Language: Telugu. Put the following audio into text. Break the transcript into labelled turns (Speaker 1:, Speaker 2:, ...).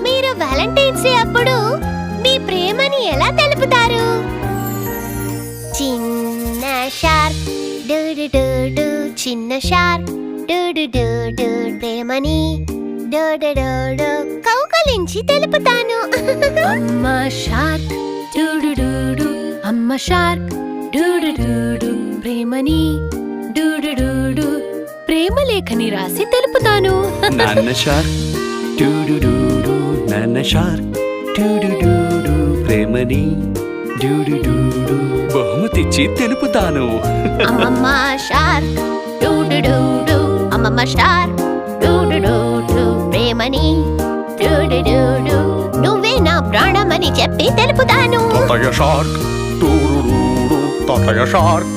Speaker 1: మీరు వ్యాలంటైన్స్ డే అప్పుడు మీ ప్రేమని ఎలా తెలుపుతారు? చిన్న shark doo doo doo doo, చిన్న shark doo doo doo doo, ప్రేమని డు డు డు డు కౌగలించి తెలుపుతాను.
Speaker 2: అమ్మ shark doo doo doo doo, అమ్మ shark doo doo doo doo, ప్రేమని డు డు డు డు, ప్రేమ లేఖని రాసి తెలుపుతాను.
Speaker 3: నాన్న shark doo doo doo doo, నాన్న shark doo doo doo doo, ప్రేమని డు డు డు డు, బహుమతిచ్చి తెలుపుతాను.
Speaker 1: అమ్మమ్మ shark doo doo doo doo, అమ్మమ్మ shark doo doo doo doo, ప్రేమని డు డు డు డు, నువ్వే నా ప్రాణమని చెప్పి తెలుపుతాను.
Speaker 3: తాతయ్య shark doo doo doo do, తాతయ్య షార్క్